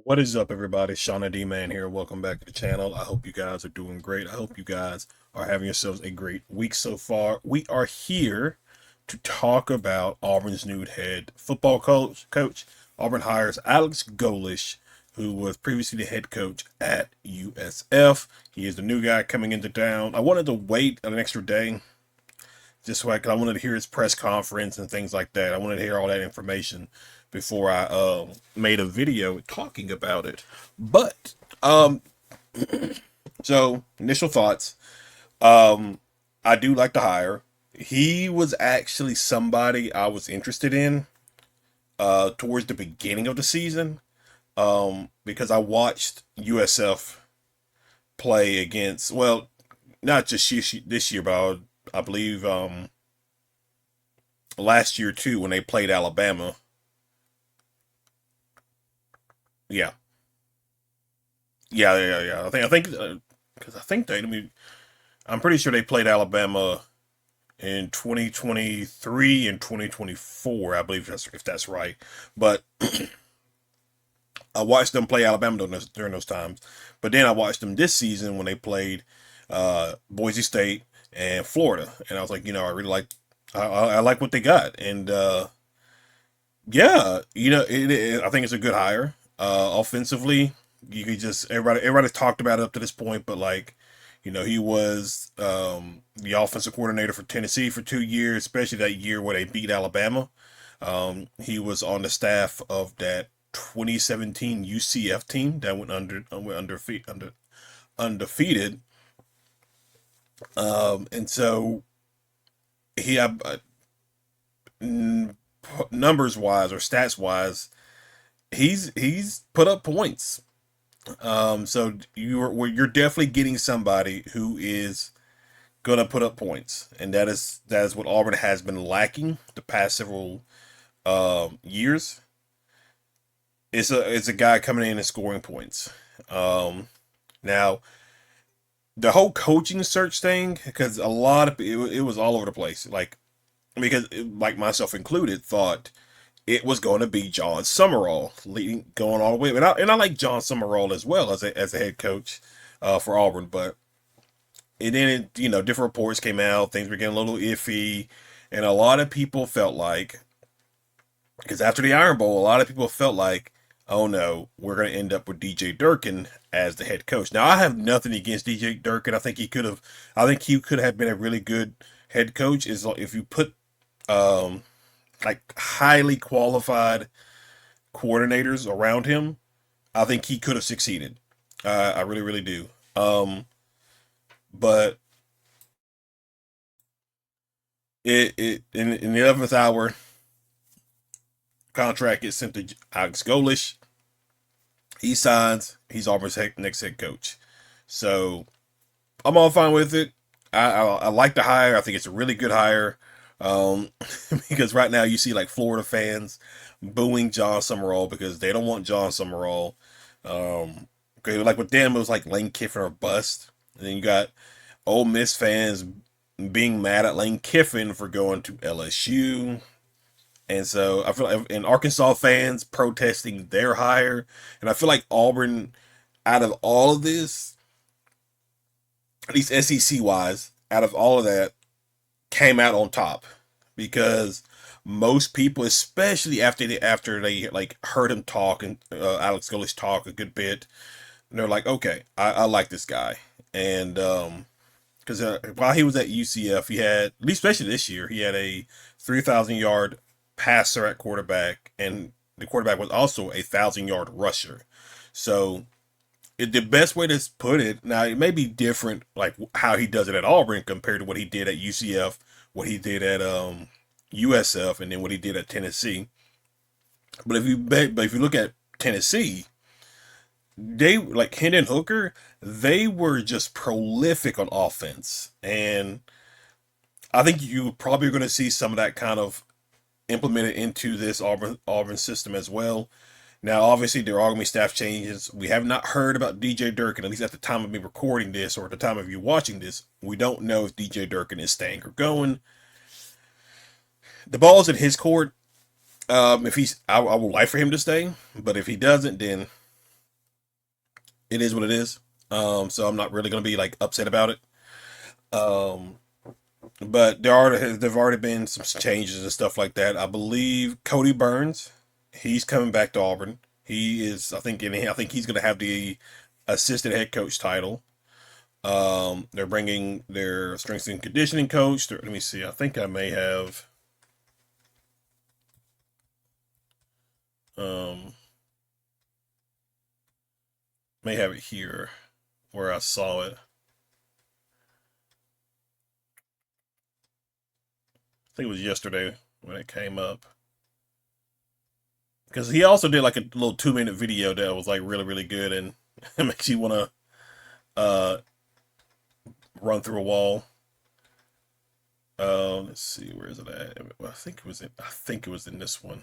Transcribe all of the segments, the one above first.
What is up, everybody? Shauna D Man here. Welcome back to the channel. I hope you guys are doing great. I hope you guys are having yourselves a great week so far. We are here to talk about Auburn's new head football coach. Auburn hires Alex Golesh, who was previously the head coach at USF. He is the new guy coming into town. I wanted to wait an extra day just so I wanted to hear his press conference and things like that. I wanted to hear all that information before I made a video talking about it. But so initial thoughts. I do like the hire. He was actually somebody I was interested in towards the beginning of the season because I watched USF play against, well, not just this year, but I believe last year too when they played Alabama. Yeah, yeah. I think because I think they. I mean, I'm pretty sure they played Alabama in 2023 and 2024. I believe if that's right. But I watched them play Alabama during those times. But then I watched them this season when they played Boise State and Florida, and I was like, I really like. I like what they got, and yeah, I think it's a good hire. Offensively, you could just everybody talked about it up to this point, but like, he was the offensive coordinator for Tennessee for 2 years, especially that year where they beat Alabama. He was on the staff of that 2017 UCF team that went undefeated. And so he had numbers wise or stats wise, he's put up points. So you're definitely getting somebody who is gonna put up points, and that is what Auburn has been lacking the past several years. It's a guy coming in and scoring points. Now the whole coaching search thing, because a lot of it was all over the place. Like because like myself included, thought it was going to be John Summerall going all the way. And I like John Summerall as well as a head coach for Auburn, but and then different reports came out, things were getting a little iffy, and a lot of people felt like because after the Iron Bowl, a lot of people felt like, oh no, we're going to end up with DJ Durkin as the head coach. Now I have nothing against DJ Durkin. I think he could have been a really good head coach. Is if you put um, like highly qualified coordinators around him, I think he could have succeeded. I really, really do. But it in the 11th hour, contract gets sent to Alex Golesh. He signs. He's Auburn's next head coach. So I'm all fine with it. I like the hire. I think it's a really good hire. Um, because right now you see like Florida fans booing John Summerall because they don't want John Summerall. Um, 'Cause like with them it was like Lane Kiffin or bust. And then you got Ole Miss fans being mad at Lane Kiffin for going to LSU. And so I feel like, and Arkansas fans protesting their hire. And I feel like Auburn, out of all of this, at least SEC wise, out of all of that, came out on top because most people, especially after they like heard him talk and Alex Golesh talk a good bit, and they're like, okay, I like this guy, and because while he was at UCF, he had, at least especially this year, he had a 3,000 yard passer at quarterback, and the quarterback was also a 1,000 yard rusher. So the best way to put it, now it may be different, like how he does it at Auburn compared to what he did at UCF, what he did at USF, and then what he did at Tennessee. But if you look at Tennessee, they like Hendon Hooker, they were just prolific on offense, and I think you probably are going to see some of that kind of implemented into this Auburn system as well. Now, obviously, there are going to be staff changes. We have not heard about DJ Durkin, at least at the time of me recording this or at the time of you watching this. We don't know if DJ Durkin is staying or going. The ball's in his court. If he's, I would like for him to stay, but if he doesn't, then it is what it is. So I'm not really gonna be like upset about it. Um, but there've already been some changes and stuff like that. I believe Cody Burns, he's coming back to Auburn. He is, I think he's gonna have the assistant head coach title. They're bringing their strength and conditioning coach. Let me see. I think I um, may have it here where I saw it. I think it was yesterday when it came up. Because he also did like a little 2 minute video that was like really, really good and it makes you want to uh, run through a wall. Let's see, where is it at? I think it was in. I think it was in this one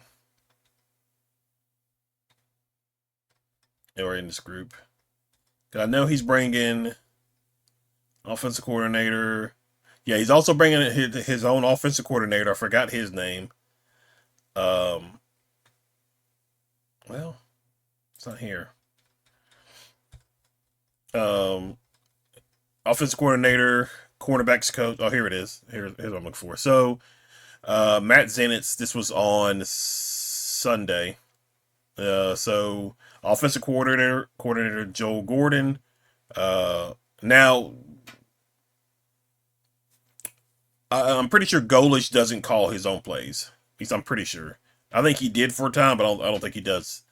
or in this group. I know he's bringing offensive coordinator. Yeah, he's also bringing his own offensive coordinator. I forgot his name. Um, well, it's not here. Um, offensive coordinator, cornerbacks coach. Oh, here it is. Here's what I'm looking for. So, Matt Zenitz. This was on Sunday. So offensive coordinator Joe Gordon. Now I'm pretty sure Golesh doesn't call his own plays. I'm pretty sure. I think he did for a time, but I don't think he does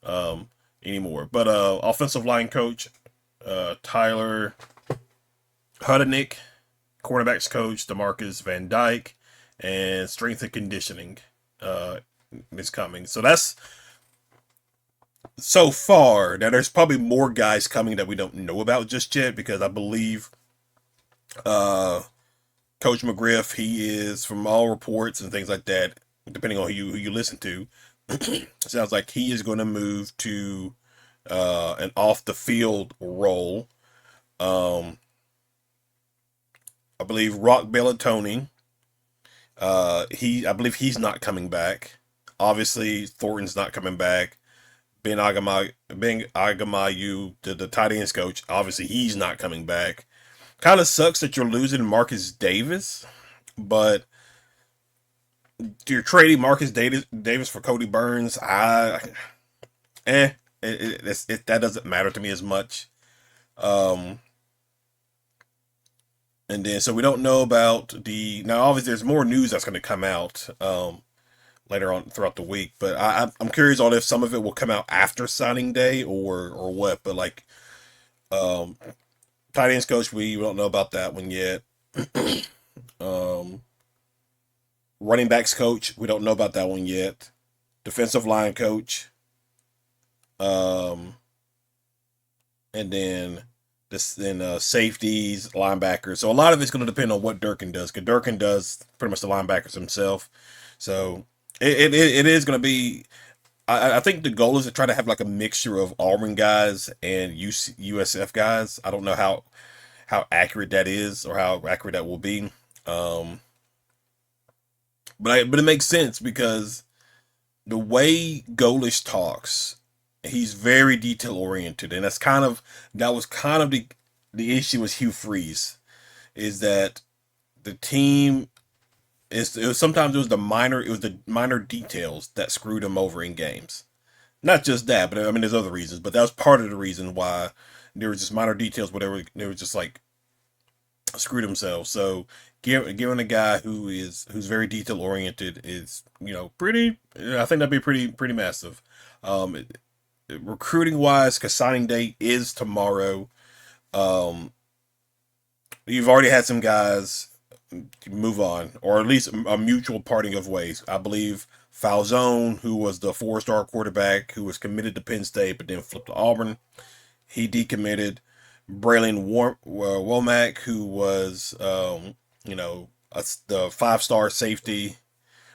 um, anymore. But offensive line coach Tyler Hudenick, quarterbacks coach Demarcus Van Dyke, and strength and conditioning uh, is coming. So that's so far. Now there's probably more guys coming that we don't know about just yet because I believe uh, Coach McGriff, he is from all reports and things like that, depending on who you listen to. Sounds like he is going to move to an off the field role. Um, I believe Rock Bellatoni. I believe he's not coming back. Obviously, Thornton's not coming back. Ben Agamayu, the tight ends coach, obviously he's not coming back. Kind of sucks that you're losing Marcus Davis, but you're trading Davis for Cody Burns. Eh, that doesn't matter to me as much. Um, and then so we don't know about the now. Obviously, there's more news that's going to come out later on throughout the week, but I'm curious on if some of it will come out after signing day or what. But like um, tight ends coach, we don't know about that one yet. um, running backs coach, we don't know about that one yet. Defensive line coach, um, and then safeties, linebackers. So a lot of it's going to depend on what Durkin does. Because Durkin does pretty much the linebackers himself. So it is going to be. I think the goal is to try to have like a mixture of Auburn guys and USF guys. I don't know how accurate that is or how accurate that will be. Um, but it makes sense because the way Golesh talks, he's very detail oriented, and that was kind of the issue with Hugh Freeze is that the team sometimes it was the minor details that screwed him over in games. Not just that, but I mean there's other reasons, but that was part of the reason why there was just minor details, whatever they were just like screwed themselves. So giving a guy who's very detail oriented is pretty. I think that'd be pretty massive. Um, Recruiting wise, because signing day is tomorrow. Um, you've already had some guys move on, or at least a mutual parting of ways. I believe Falzone, who was the 4-star quarterback who was committed to Penn State but then flipped to Auburn, he decommitted. Braylon Womack, who was the 5-star safety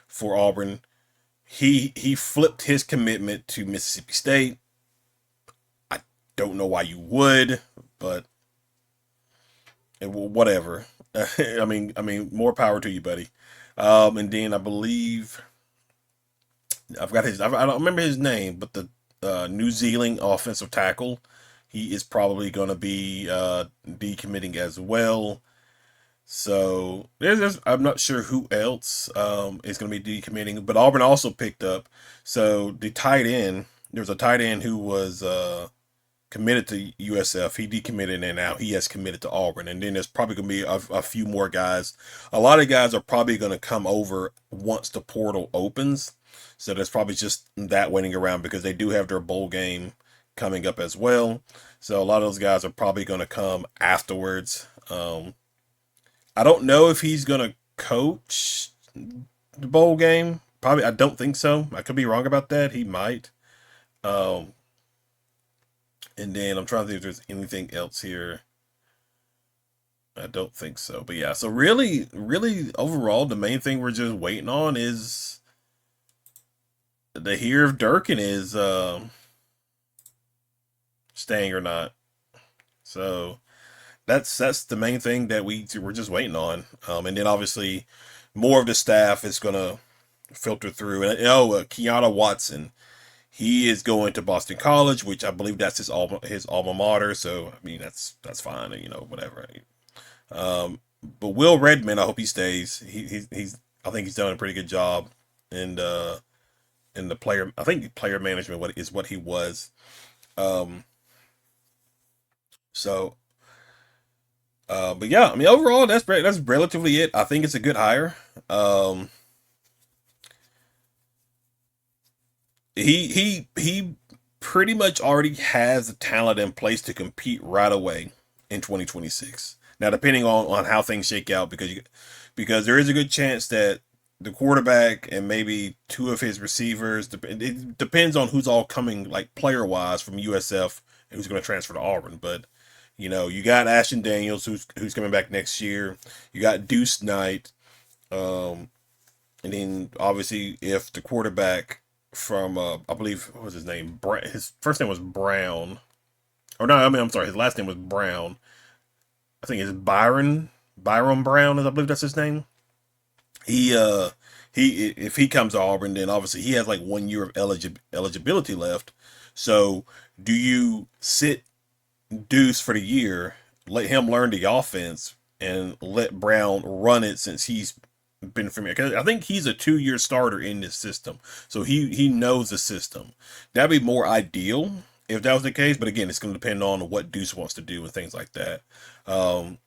for Auburn, he flipped his commitment to Mississippi State. I don't know why you would, but whatever. More power to you, buddy. And then I believe I don't remember his name, but the New Zealand offensive tackle, he is probably going to be decommitting as well. So I'm not sure who else is going to be decommitting, but Auburn also picked up. So the tight end, there's a tight end who was committed to USF. He decommitted and now he has committed to Auburn. And then there's probably going to be a few more guys. A lot of guys are probably going to come over once the portal opens. So there's probably just that waiting around because they do have their bowl game coming up as well. So a lot of those guys are probably going to come afterwards. I don't know if he's going to coach the bowl game. Probably, I don't think so. I could be wrong about that. He might. Um, and then I'm trying to think if there's anything else here. I don't think so. But yeah, so really, really overall, the main thing we're just waiting on is to hear if Durkin is staying or not. So that's the main thing that we're just waiting on. And then obviously more of the staff is gonna filter through. And Keanu Watson, he is going to Boston College, which I believe that's his alma mater. So I mean that's fine, whatever. But Will Redmond, I hope he stays. He's I think he's done a pretty good job, and in the player, I think player management what he was. Um, so but yeah, I mean overall that's relatively it. I think it's a good hire. Um, he pretty much already has the talent in place to compete right away in 2026. Now, depending on how things shake out, because there is a good chance that the quarterback and maybe two of his receivers, it depends on who's all coming like player wise from USF and who's going to transfer to Auburn. But you got Ashton Daniels who's coming back next year. You got Deuce Knight, um, and then obviously if the quarterback from I believe what was his name? His first name was Brown. Or no, I mean I'm sorry, his last name was Brown. I think it's Byron Brown, I believe that's his name. He he if he comes to Auburn, then obviously he has like 1 year of eligibility left. So do you sit Deuce for the year, let him learn the offense, and let Brown run it since he's been familiar? Because I think he's a 2 year starter in this system, so he knows the system. That'd be more ideal if that was the case. But again, it's going to depend on what Deuce wants to do and things like that. Um,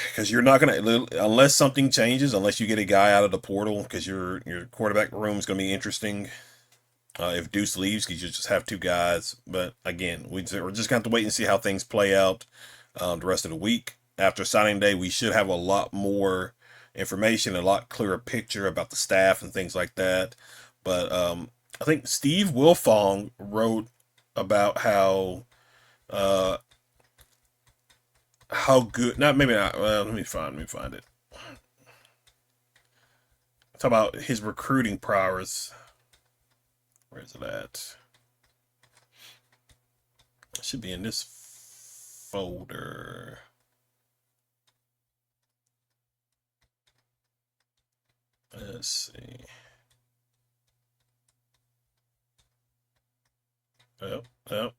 because you're not gonna unless something changes, unless you get a guy out of the portal, because your quarterback room is gonna be interesting. If Deuce leaves, because you just have two guys. But again, we're just going to have to wait and see how things play out the rest of the week. After signing day, we should have a lot more information, a lot clearer picture about the staff and things like that. But I think Steve Wilfong wrote about uh, how good. Not maybe not. Well, let me find it. Talk about his recruiting prowess. Where is it at? It should be in this folder. Let's see. Oh, oh.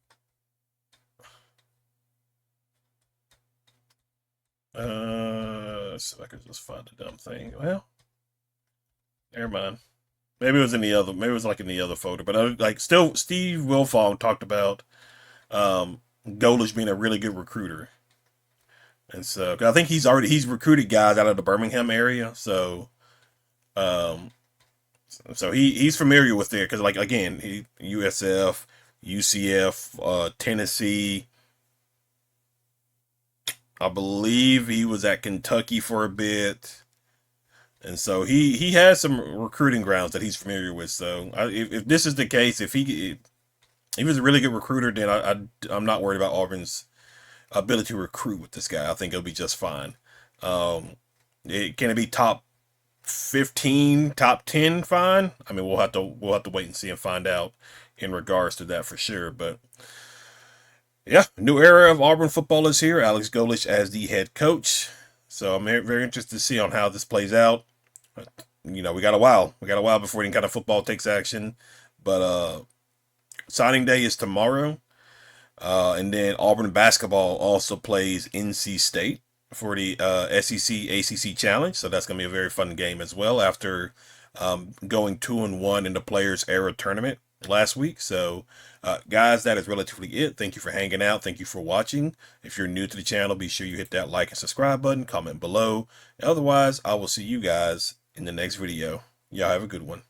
Let's see if I can just find the dumb thing. Well, never mind. Maybe it was in the other. Maybe it was like in the other folder. But like still, Steve Wilfong talked about Golesh being a really good recruiter, and so 'cause I think he's recruited guys out of the Birmingham area. Um, so he's familiar with there because like again, USF, UCF, Tennessee. I believe he was at Kentucky for a bit. And so he has some recruiting grounds that he's familiar with. So if this is the case, if he was a really good recruiter, then I'm not worried about Auburn's ability to recruit with this guy. I think it'll be just fine. Can it be top 15, top 10? Fine. I mean, we'll have to wait and see and find out in regards to that for sure. But yeah, new era of Auburn football is here. Alex Golesh as the head coach. So I'm very interested to see on how this plays out. We got a while. We got a while before any kind of football takes action. But signing day is tomorrow. And then Auburn basketball also plays NC State for the SEC ACC Challenge. So that's going to be a very fun game as well after going 2-1 in the Players Era tournament last week. So, guys, that is relatively it. Thank you for hanging out. Thank you for watching. If you're new to the channel, be sure you hit that like and subscribe button, comment below. Otherwise, I will see you guys in the next video. Y'all have a good one.